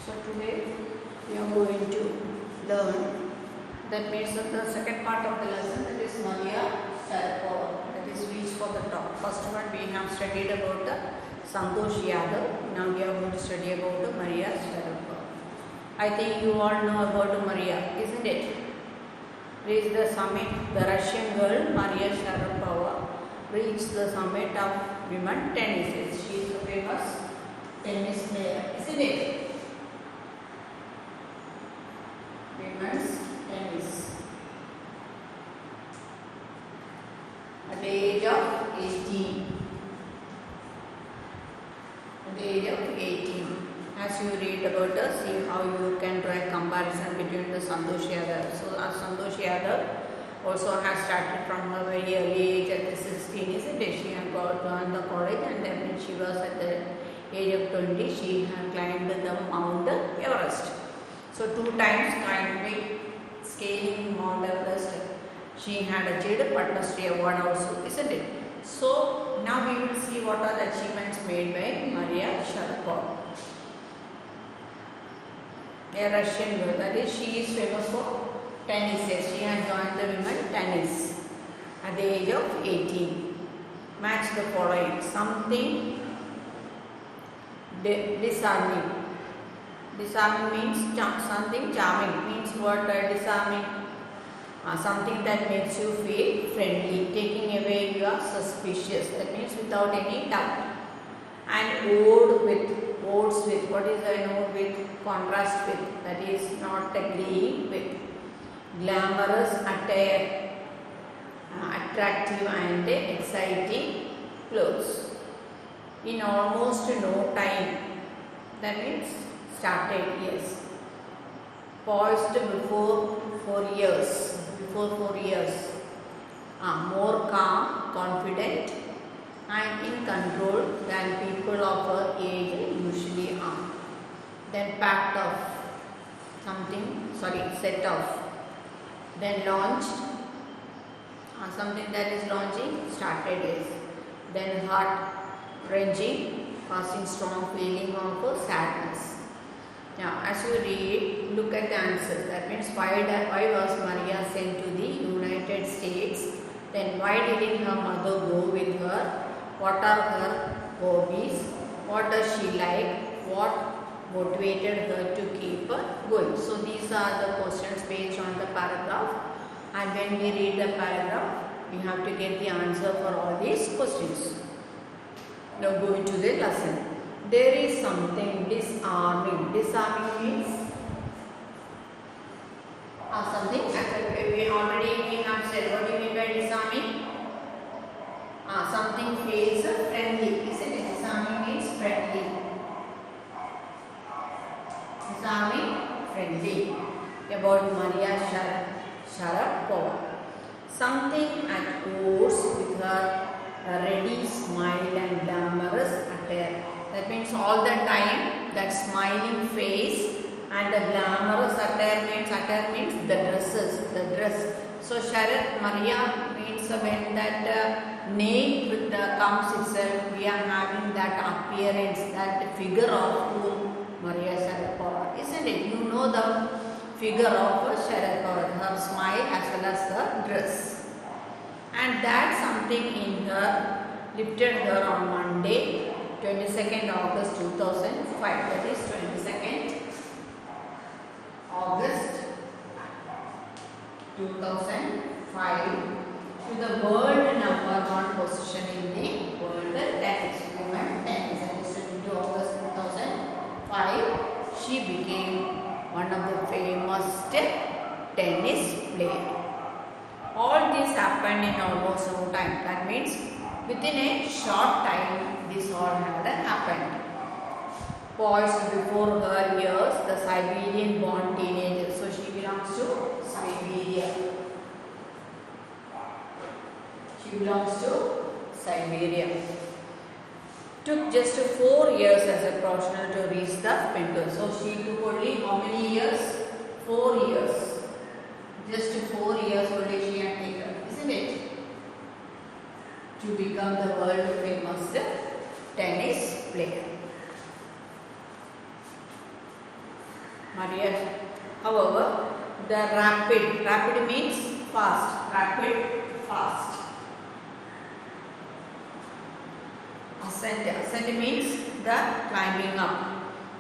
So today we are going to learn, that means that the second part of the lesson, that is Maria Sharapova, that is reach for the top. First one we have studied about the Santosh Yadav. Now we are going to study about the Maria Sharapova. I think you all know about Maria, isn't it? Reached the summit, the Russian girl Maria Sharapova reached the summit of women tennis. She is a famous tennis player, isn't it? Women's tennis. At the age of 18. At the age of 18. As you read about us, see how you can draw a comparison between the Santosh Yadav. So Santosh Yadav also has started from a very early age at the 16, isn't it? She had gone to college, and then when she was at the age of 20, she had climbed the Mount Everest. So 2 times climbing, scaling Mount Everest, she had achieved Padma Shri Award also, isn't it? So now we will see what are the achievements made by Maria Sharapova. A Russian girl, that is, she is famous for tennis. She has joined the women tennis at the age of 18. Match the following. Something disarming. Disarming means something charming. Means what? Disarming. Something that makes you feel friendly. Taking away your suspicious. That means without any doubt. And ode with. Odes with. What is an ode with? Contrast with. That is not agreeing with. Glamorous attire. Attractive and exciting clothes. In almost no time. That means started, yes. Poised before 4 years. Before 4 years. More calm, confident, and in control than people of her age usually are. Then packed off. Set off. Then launched. Something that is launching, started, yes. Then heart wrenching, causing strong feeling of sadness. Now, as you read, look at the answers. That means why was Maria sent to the United States? Then why didn't her mother go with her? What are her hobbies? What does she like? What motivated her to keep going? So these are the questions based on the paragraph. And when we read the paragraph, we have to get the answer for all these questions. Now go into the lesson. There is something disarming. Disarming means something we have said. What do you mean by disarming? Something feels friendly. Isn't it? Disarming means friendly. Disarming, friendly. About Maria Sharapova. Something at odds with her ready smile and glamorous attire. That means all the time that smiling face and the glamorous attire means the dresses, the dress. So Maria means when that name comes itself, we are having that appearance, that figure of Maria Sharapova, isn't it? You know the figure of Sharapova, her smile as well as the dress. And that something in her lifted her on Monday, 22nd August 2005. That is 22nd August 2005 to the world number 1 position in the world tennis, women tennis. That is 22 August 2005. She became one of the famous tennis players. All this happened in almost no time. That means within a short time this all had happened. Poised before her years, the Siberian born teenager. So she belongs to Siberia. She belongs to Siberia. Took just 4 years as a professional to reach the pinnacle. So she took only how many years? 4 years. Just 4 years only she had taken, isn't it? To become the world famous tennis player. Maria. However, the rapid means fast, fast. Ascent means the climbing up.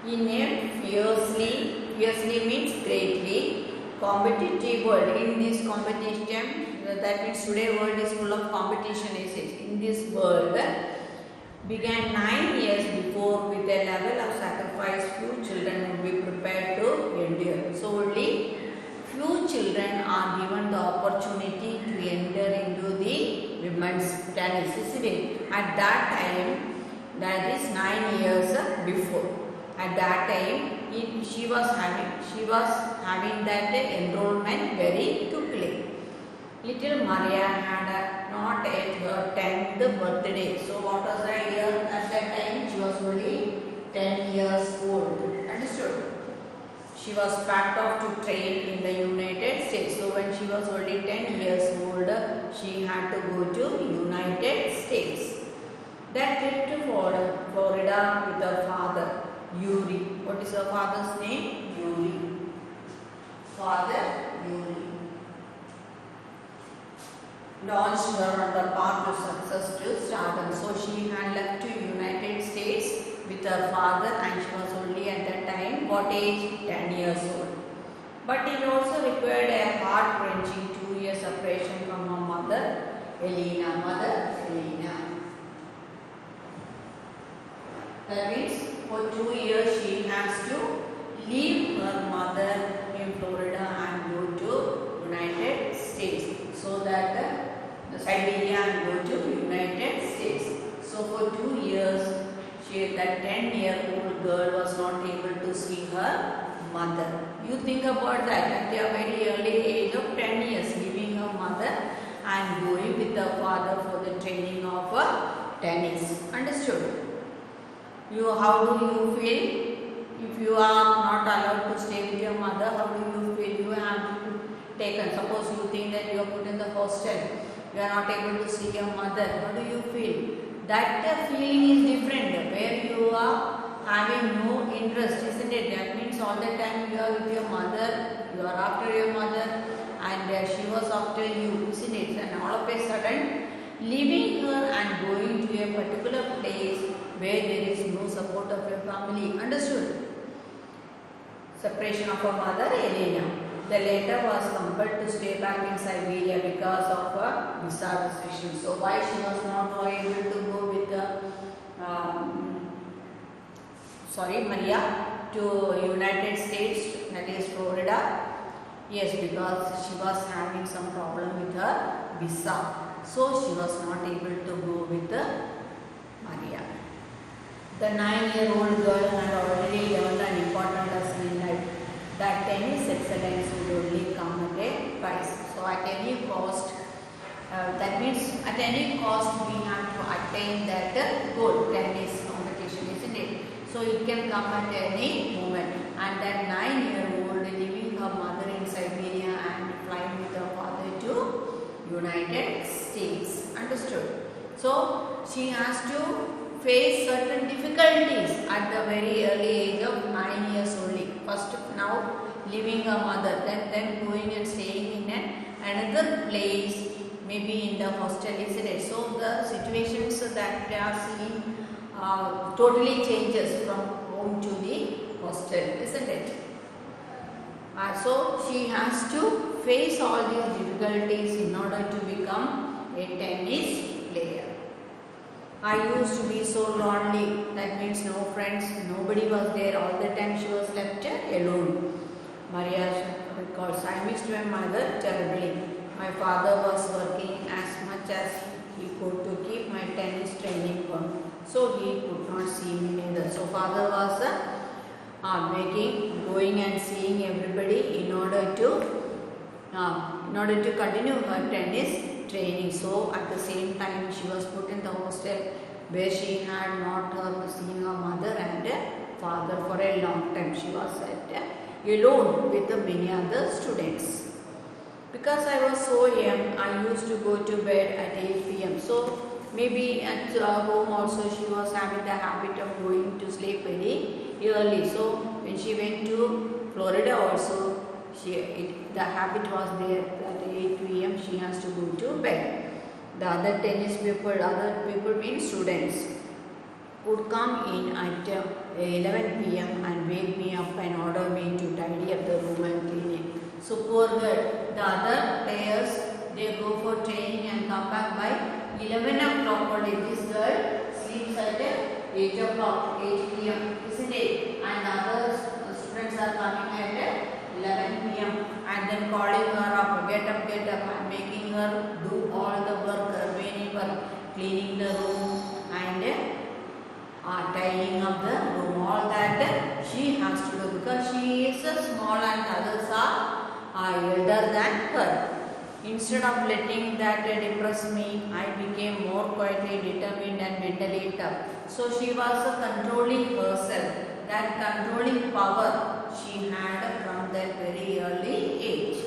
He named fiercely means greatly. Competitive world. In this competition, that means today world is full of competition. In this world, began 9 years before with a level of sacrifice few children would be prepared to endure. So only few children are given the opportunity to enter into the women's tennis, isn't it? At that time, that is 9 years before. At that time, she was having that enrollment very quickly. Little Maria had not yet her 10th birthday. So what was the year at that time? She was only 10 years old. Understood? She was packed off to train in the United States. So when she was only 10 years old, she had to go to United States. That trip to Florida with her father, Yuri. What is her father's name? Yuri. Father Yuri. Launched her on the path to success to stardom. So she had left to United States with her father, and she was only at that time, what age? 10 years old. But it also required a heart-wrenching 2-year separation from her mother, Elena. That means for 2 years she has to leave her mother in Florida and go to United States. So that Siberia and go to United States. So for 2 years, that 10-year-old girl was not able to see her mother. You think about that at a very early age of 10 years, leaving her mother and going with her father for the training of tennis. Understood? How do you feel? If you are not allowed to stay with your mother, how do you feel? You have to taken. Suppose you think that you are put in the hostel, you are not able to see your mother. How do you feel? That feeling is different, where you are having no interest, isn't it? That means all the time you are with your mother, you are after your mother, and she was after you, isn't it? And all of a sudden, leaving her and going to a particular place where there is no support of your family. Understood? Separation of her mother, Elena. The later was compelled to stay back in Siberia because of a visa restriction. So why she was not able to go with Maria to United States, that is Florida? Yes, because she was having some problem with her visa. So she was not able to go with Maria. The 9-year-old girl had already learned an important lesson in life, that tennis excellence would only come at a price. So at any cost, that means at any cost we have to attain that goal, tennis competition, isn't it? So it can come at any moment. And that 9-year-old leaving her mother in Siberia and flying with her father to United States. Understood? So she has to face certain difficulties at the very early age of 9 years only. First now leaving her mother, then going and staying in another place, maybe in the hostel, isn't it? So the situations that they are seeing totally changes from home to the hostel, isn't it? So she has to face all these difficulties in order to become a tennis player. I used to be so lonely, that means no friends, nobody was there, all the time she was left alone. Maria recalls, I missed my mother terribly. My father was working as much as he could to keep my tennis training going, so he could not see me neither. So father was going and seeing everybody in order to continue her tennis training. So at the same time she was put in the hostel where she had not seen her mother and father for a long time. She was alone with many other students. Because I was so young, I used to go to bed at 8 p.m. So maybe at home also she was having the habit of going to sleep very early. So when she went to Florida also, the habit was there that 8 p.m. she has to go to bed. The other other people means students, would come in at 11 p.m. and wake me up and order me to tidy up the room and clean it. So poor girl, the other players, they go for training and come back by 11 o'clock only. This girl sleeps at 8 o'clock, 8 p.m. isn't it? And other students are coming at 11 p.m. and then calling her up, get up, and making her do all the work, remaining work, cleaning the room and tidying up the room. All that she has to do because she is small and others are elder than her. Instead of letting that depress me, I became more quietly determined and mentally tough. So she was controlling herself. That controlling power she had from that very early age.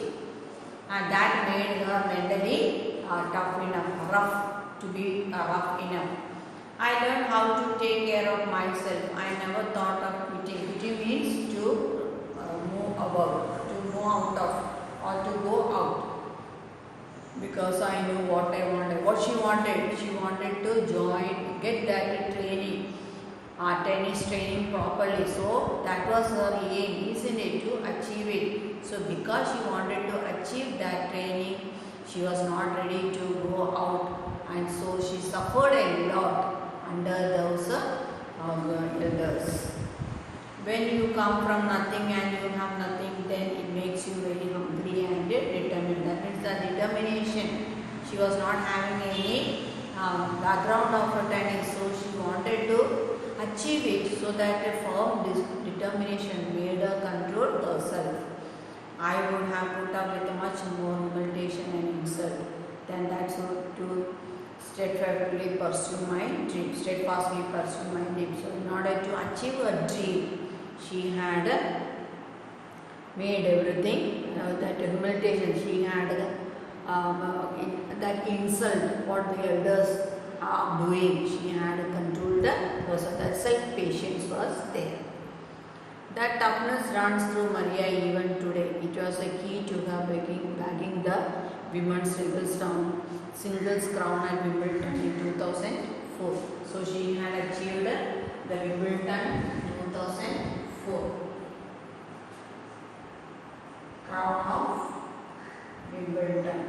And that made her mentally tough enough, rough, to be rough enough. I learned how to take care of myself. I never thought of quitting. Quitting means to move about, to move out of, or to go out. Because I knew what I wanted. What she wanted? She wanted to get that training, tennis training properly. So that was her aim, isn't it? To achieve it. So because she wanted to achieve that training, she was not ready to go out, and so she suffered a lot under those elders. When you come from nothing and you have nothing, then it makes you very hungry and determined. That means the determination. She was not having any background of tennis, so she wanted to achieve it. So that a firm determination made her control herself. I would have put up with much more humiliation and insult than that, so to steadfastly pursue my dream. So in order to achieve her dream, she had made everything, that humiliation, she had that insult, what the elders are doing, she had controlled herself. That self-patience was there. That toughness runs through Maria even today. It was a key to her bagging the women's singles crown at Wimbledon in 2004. So she had achieved the Wimbledon 2004 crown of Wimbledon.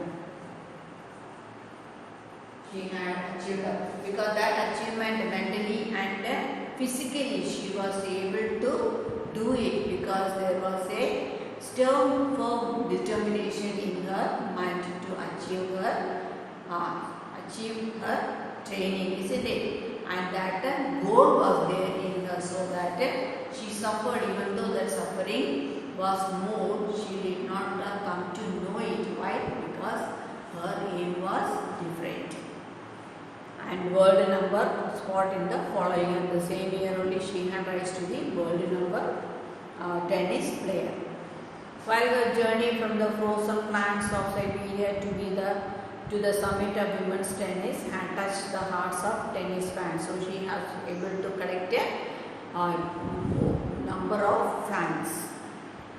She had achieved because that achievement mentally and physically she was able to do it because there was a stern, firm determination in her mind to achieve her training, isn't it? And that goal was there in her, so that she suffered. Even though that suffering was more, she did not come to know it. Why? Because her aim was different. And world number spot in the following, and the same year only she had rise to the world number tennis player. While her journey from the frozen flanks of Siberia to the summit of women's tennis had touched the hearts of tennis fans, so she was able to collect a number of fans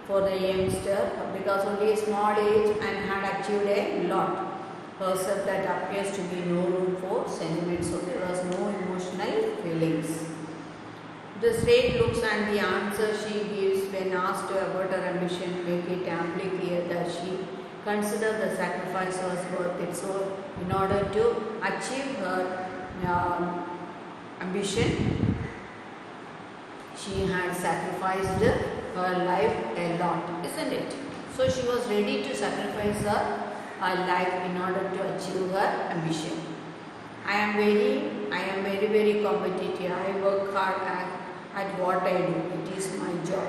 for the youngster because only a small age and had achieved a lot herself. That appears to be no room for sentiment, so there was no emotional feelings. The straight looks and the answer she gives when asked about her ambition make it amply clear that she considered the sacrifice was worth it. So in order to achieve her ambition, she had sacrificed her life a lot, isn't it? So she was ready to sacrifice her life in order to achieve her ambition. I am very competitive. I work hard at what I do. It is my job.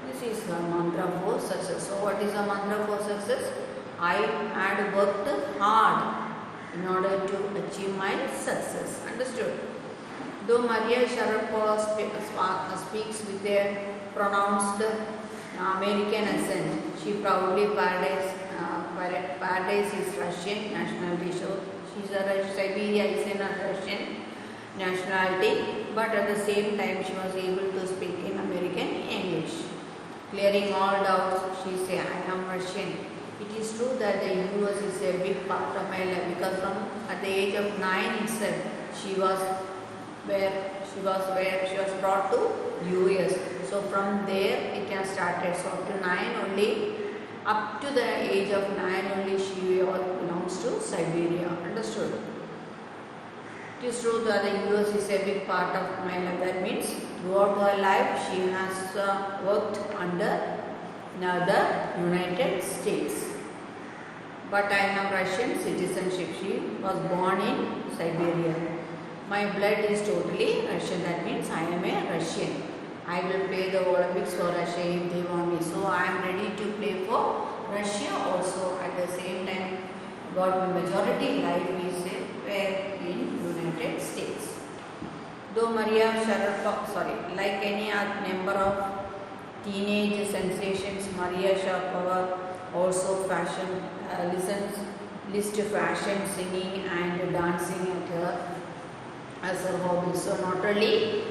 This is her mantra for success. So what is her mantra for success? I had worked hard in order to achieve my success. Understood? Though Maria Sharapova speaks with a pronounced American accent, she proudly parades is Russian nationality. So she's a Siberia is in a Russian nationality, but at the same time she was able to speak in American English Clearing all doubts, she said, I am Russian. It is true that the US is a big part of my life because from at the age of 9 itself, she was where she was brought to US. So from there it has started. So up to 9 only, up to the age of 9 only she belongs to Siberia. Understood? It is true that the US is a big part of my life. That means throughout her life she has worked under the United States. But I have Russian citizenship. She was born in Siberia. My blood is totally Russian. That means I am a Russian. I will play the Olympics for Russia if they want me. So I am ready to play for Russia also. At the same time, got my majority life is where in United States. Though Maria Sharapova, like any other member of teenage sensations, Maria Sharapova also list fashion, singing and dancing at her as her hobby. So not only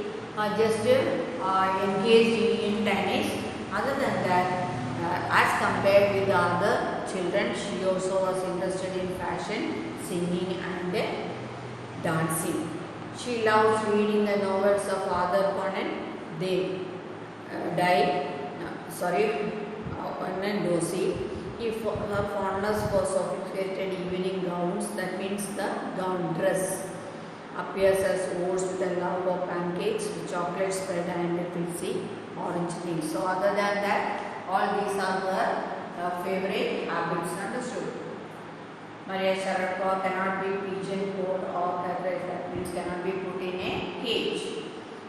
just engaged in tennis, other than that, as compared with the other children, she also was interested in fashion, singing and dancing. She loves reading the novels of Arthur Conan Conan Doyle. Her fondness for sophisticated evening gowns, that means the gown dress, appears as words with a love of pancakes, chocolate spread and fizzy orange things. So other than that, all these are her favorite habits. Understood? Maria Sharapova cannot be pigeonholed or that means cannot be put in a cage.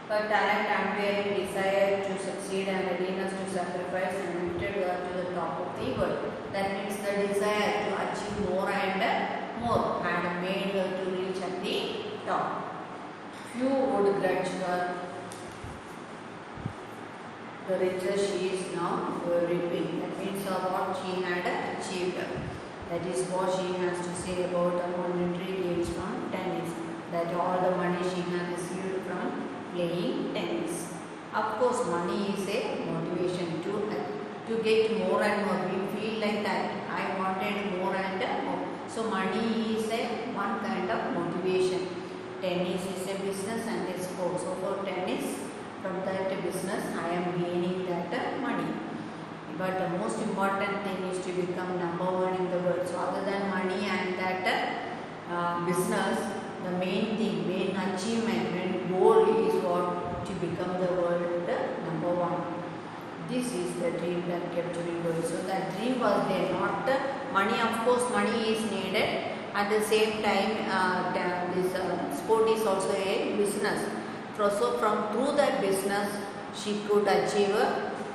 Her talent, unwavering desire to succeed and readiness to sacrifice and lifted her to the top of the world. That means the desire to achieve more and more had made her to reach at the top. Few would grudge her the riches she is now reaping. That means what she had achieved. That is what she has to say about the monetary gains from tennis. That all the money she has received from playing tennis. Of course, money is a motivation to get more and more. We feel like that I wanted more and more. So money is one kind of motivation. Tennis is a business and a sport. So for tennis, from that business, I am gaining that money. But the most important thing is to become number one in the world. So other than money and that business, the main thing, main achievement and goal is what to become the world number one. This is the dream that kept me going. So that dream was there, not money. Of course, money is needed. At the same time, this sport is also a business. So from through that business, she could achieve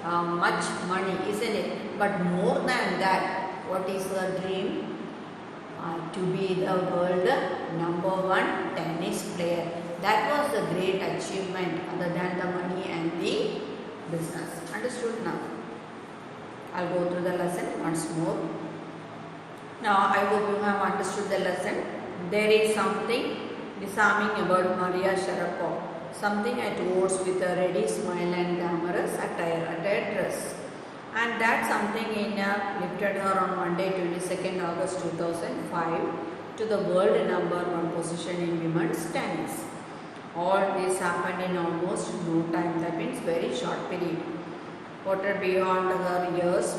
much money, isn't it? But more than that, what is her dream? To be the world number one tennis player. That was the great achievement other than the money and the business. Understood now? I'll go through the lesson once more. Now I hope you have understood the lesson. There is something disarming about Maria Sharapova. Something at odds with a ready smile and glamorous attire dress. And that something lifted her on Monday 22nd August 2005 to the world number one position in women's tennis. All this happened in almost no time, that means very short period. Quarter beyond her years,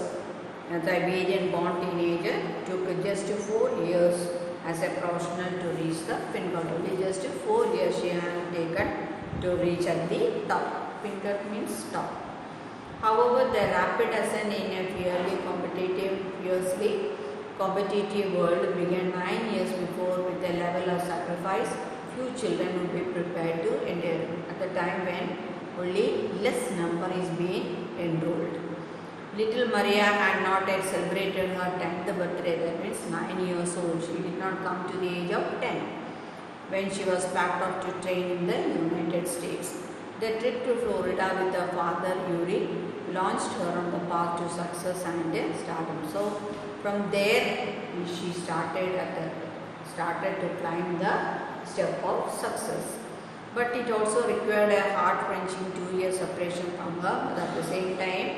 a Siberian-born teenager took just 4 years as a professional to reach the pinnacle. Only just 4 years she had taken to reach at the top. Pinnacle means top. However, the rapid ascent in a fiercely competitive world began 9 years before with a level of sacrifice few children would be prepared to endure at the time when only less number is being enrolled. Little Maria had not yet celebrated her 10th birthday, that means 9 years old. She did not come to the age of 10 when she was packed off to train in the United States. The trip to Florida with her father Yuri launched her on the path to success and stardom. So from there she started to climb the step of success. But it also required a heart-wrenching 2-year separation from her. But at the same time,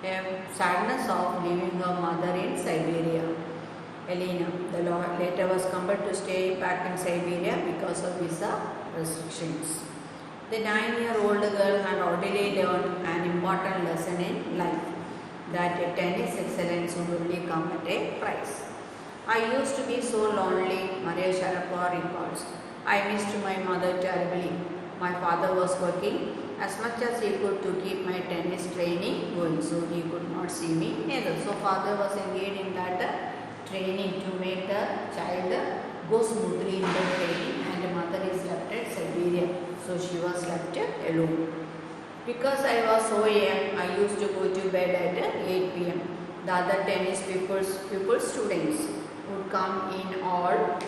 a sadness of leaving her mother in Siberia. Elena, the later was compelled to stay back in Siberia because of visa restrictions. The 9-year-old girl had already learned an important lesson in life, that tennis excellence would only come at a price. I used to be so lonely, Maria Sharapova recalls. I missed my mother terribly. My father was working as much as he could to keep my tennis training going, so he could not see me neither. So father was engaged in that training to make the child go smoothly in the training, and the mother is left at Siberia, so she was left alone. Because I was so young, I used to go to bed at 8 p.m. The other tennis pupils students would come in all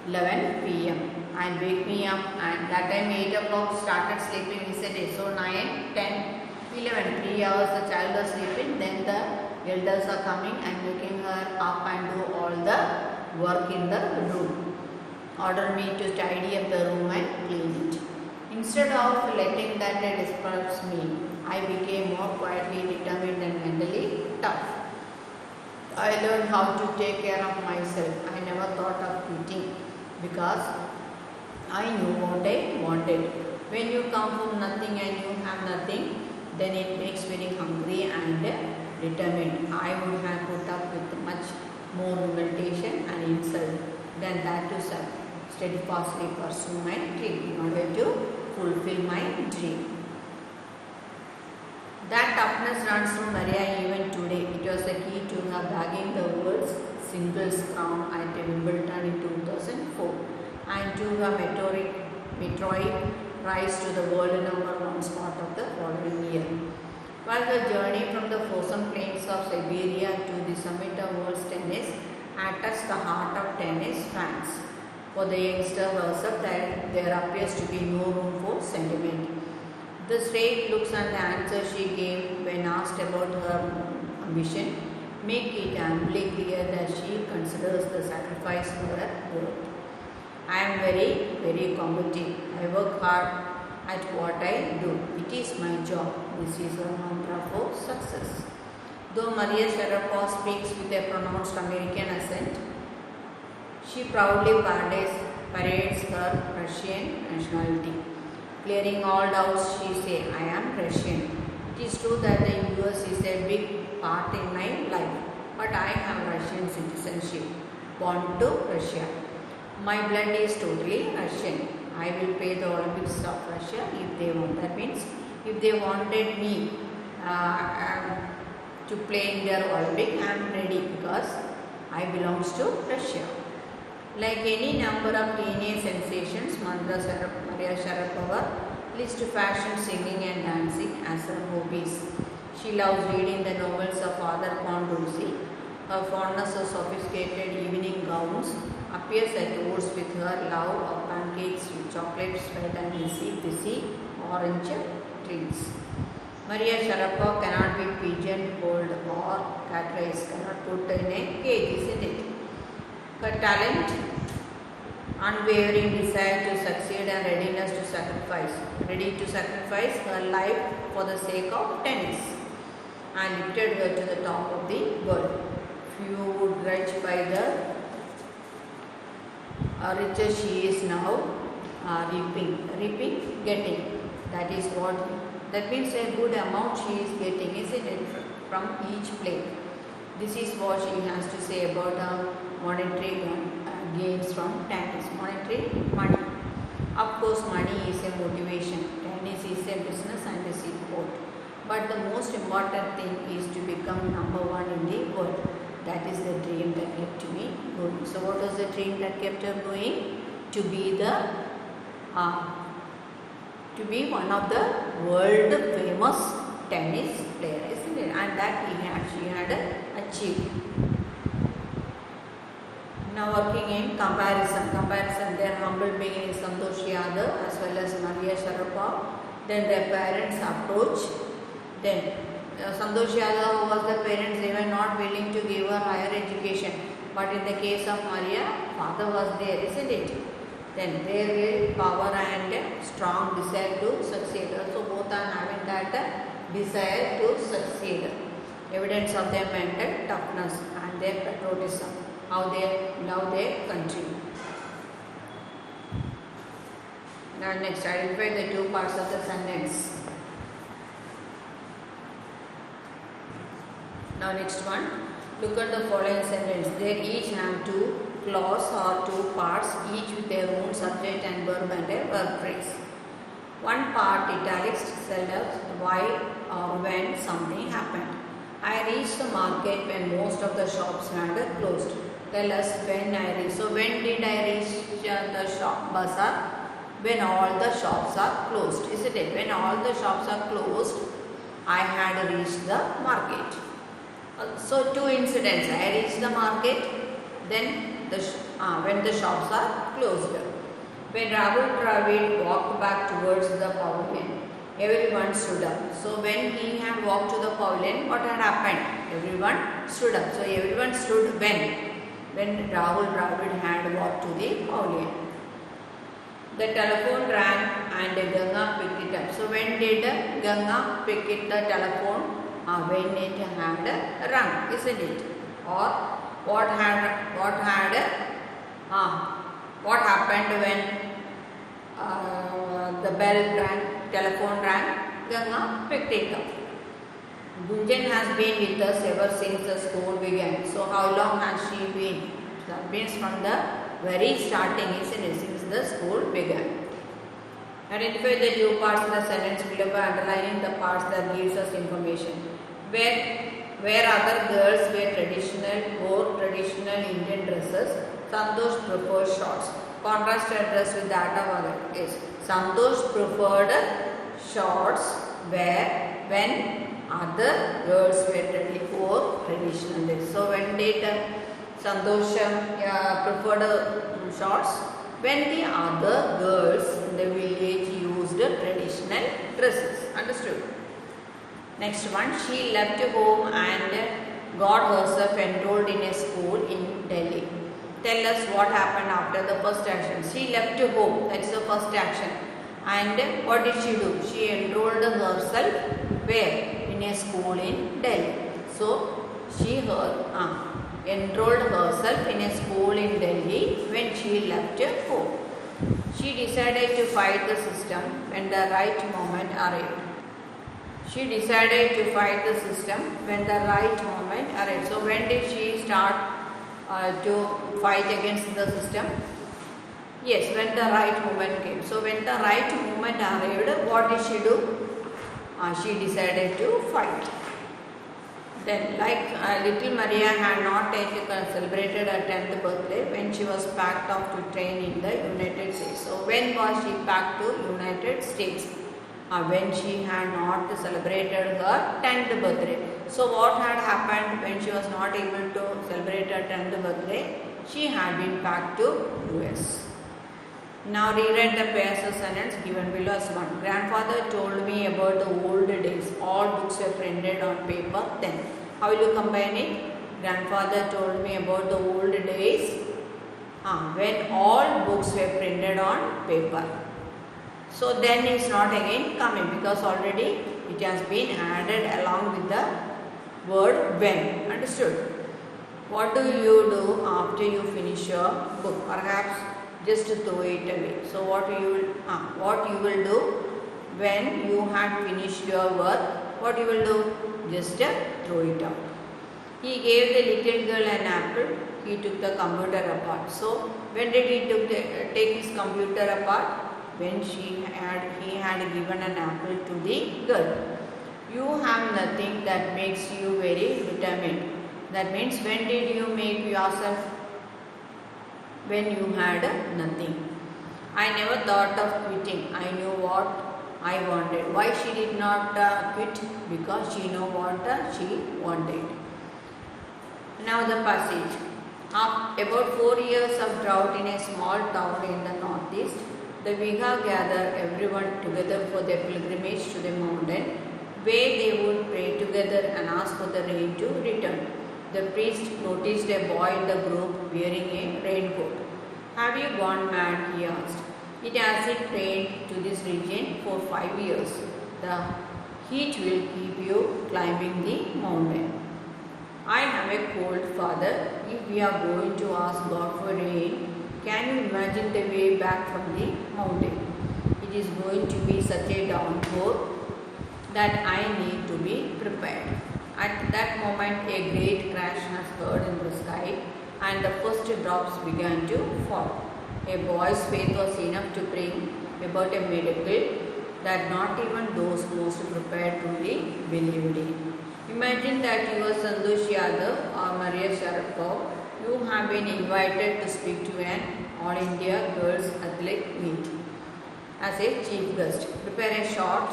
11 p.m. and wake me up, and that time 8 o'clock started sleeping is a day. So 9, 10, 11, 3 hours the child was sleeping, then the elders are coming and waking her up and do all the work in the room. Order me to tidy up the room and clean it. Instead of letting that disperse me, I became more quietly determined and mentally tough. I learned how to take care of myself. I never thought of quitting because I knew what I wanted. When you come from nothing and you have nothing, then it makes very hungry and determined. I would have put up with much more humiliation and insult than that to steadfastly pursue my dream in order to fulfill my dream. That toughness runs through Maria even today. It was the key to her bagging the world's singles crown at Wimbledon in 2004 and to her meteoric rise to the world #1 spot of the following year. While the journey from the frozen plains of Siberia to the summit of world tennis had touched the heart of tennis fans, for the youngster herself there appears to be no room for sentiment. The straight looks and the answers she gave when asked about her ambition make it amply clear that she considers the sacrifice for her worth. I am very combative. I work hard at what I do. It is my job. This is her mantra for success. Though Maria Sharapova speaks with a pronounced American accent, she proudly parades her Russian nationality. Clearing all doubts, she says, I am Russian. It is true that the US is a big part in my life, but I have Russian citizenship, born to Russia. My blood is totally Russian. I will pay the Olympics of Russia if they want. That means if they wanted me to play in their Olympic, I am ready because I belongs to Russia. Like any number of teenage sensations, Maria Sharapova lives to fashion, singing and dancing as her hobbies. She loves reading the novels of Arthur Condorcet. Her fondness for sophisticated evening gowns appears at odds with her love of pancakes with chocolate spread and fizzy orange treats. Maria Sharapova cannot be pigeonholed or categorized, cannot put in a cage, isn't it? Her talent, unwavering desire to succeed and readiness to sacrifice. Ready to sacrifice her life for the sake of tennis and lifted her to the top of the world. Few would grudge by the riches she is now reaping, getting. That means a good amount she is getting, isn't it, from each play. This is what she has to say about her monetary gains from tennis. Monetary money. Of course, money is a motivation. Tennis is a business and a sport. But the most important thing is to become #1 in the world. That is the dream that kept me going. So, what was the dream that kept her going? To be one of the world famous tennis players, isn't it? And that she had achieved. Now working in comparison, their humble beginning is Santosh Yadav as well as Maria Sharapova. Then their parents approach. Then Santosh Yadav was the parents, they were not willing to give her higher education. But in the case of Maria, father was there, isn't it? Then their will, power and strong desire to succeed. So both are having that desire to succeed. Evidence of their mental toughness and their patriotism, how they love their country. Now next, identify the two parts of the sentence. Now next one, look at the following sentence. They each have two clause or two parts, each with their own subject and verb and a verb phrase. One part italics tells us why or when something happened. I reached the market when most of the shops had closed. Tell us when I reached. So when did I reach the shop bazaar? When all the shops are closed, isn't it? When all the shops are closed, I had reached the market. So two incidents. I reached the market, then when the shops are closed. When Rahul Dravid walked back towards the pavilion, everyone stood up. So when he had walked to the pavilion, what had happened? Everyone stood up. So everyone stood when Rahul Dravid had walked to the pavilion. The telephone rang and Ganga picked it up. So when did Ganga pick it the telephone? When it had rung, isn't it? Or what happened when the bell rang, telephone rang? Ganga picked it up. Gunjan has been with us ever since the school began. So how long has she been? That means from the very starting, isn't it? Since the school began. Identify the two parts of the sentence below by underlining the parts that gives us information. Where other girls wore traditional Indian dresses, Santosh preferred shorts. Contrasted dress with that of other. Yes, Santosh preferred shorts when other girls wore traditional dress. So when did Santosh preferred shorts? When the other girls in the village used traditional dresses. Understood? Next one, she left home and got herself enrolled in a school in Delhi. Tell us what happened after the first action. She left home, that is the first action. And what did she do? She enrolled herself where? In a school in Delhi. So she enrolled herself in a school in Delhi when she left home. She decided to fight the system when the right moment arrived. She decided to fight the system when the right moment arrived. So when did she start to fight against the system? Yes, when the right moment came. So when the right moment arrived, what did she do? She decided to fight. Then, like little Maria had not yet celebrated her 10th birthday when she was packed off to train in the United States. So when was she packed to United States? When she had not celebrated her 10th birthday. So what had happened when she was not able to celebrate her 10th birthday? She had been packed to US. Now rewrite the pairs of sentence given below as one. Grandfather told me about the old days. All books were printed on paper then. How will you combine it? Grandfather told me about the old days when all books were printed on paper. So then it's not again coming because already it has been added along with the word when. Understood? What do you do after you finish your book? Perhaps just throw it away. So what you will do when you had finished your work? What you will do? Just throw it out. He gave the little girl an apple. He took the computer apart. So when did he take his computer apart? When he had given an apple to the girl. You have nothing that makes you very determined. That means when did you make yourself? When you had nothing. I never thought of quitting. I knew what I wanted. Why she did not quit? Because she knew what she wanted. Now the passage. About 4 years of drought in a small town in the northeast, the Vigha gathered everyone together for their pilgrimage to the mountain, where they would pray together and ask for the rain to return. The priest noticed a boy in the group wearing a raincoat. Have you gone mad? He asked. It hasn't rained to this region for 5 years. Heat will keep you climbing the mountain. I have a cold, Father. If we are going to ask God for rain, can you imagine the way back from the mountain? It is going to be such a downpour that I need to be prepared. At that moment, a great crash was heard in the sky, and the first drops began to fall. A boy's faith was enough to bring about a miracle that not even those most prepared truly believed in. Imagine that you are Santosh Yadav or Maria Sharapov. You have been invited to speak to an All India Girls Athlete Meet as a chief guest. Prepare a short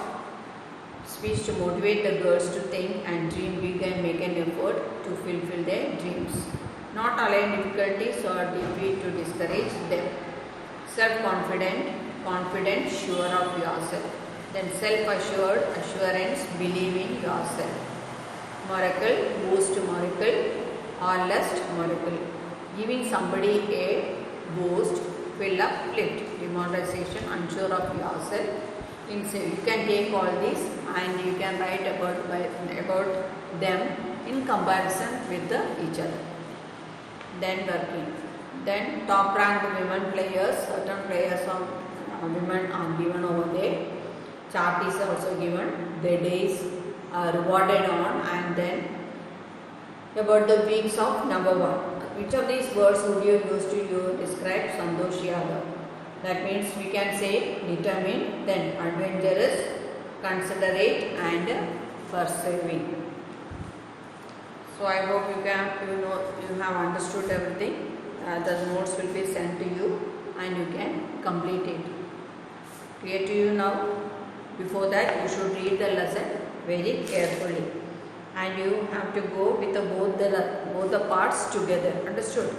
speech to motivate the girls to think and dream big and make an effort to fulfill their dreams. Not allow difficulties or defeat to discourage them. Self-confident, sure of yourself. Then self-assured, assurance, believe in yourself. Miracle, boost miracle or lust miracle. Giving somebody a boost will uplift. Demonetization, unsure of yourself. You can take all these and you can write about them in comparison with each other. Then working. Then top ranked women players, certain players of women are given over there. Chart is also given. Their days are rewarded on, and then about the weeks of number 1. Which of these words would you use to describe Santosh Yadav? That means we can say determined, then adventurous, considerate and persevering. So I hope you have understood everything. The notes will be sent to you and you can complete it. Clear to you now? Before that, you should read the lesson very carefully, and you have to go with both the parts together. Understood?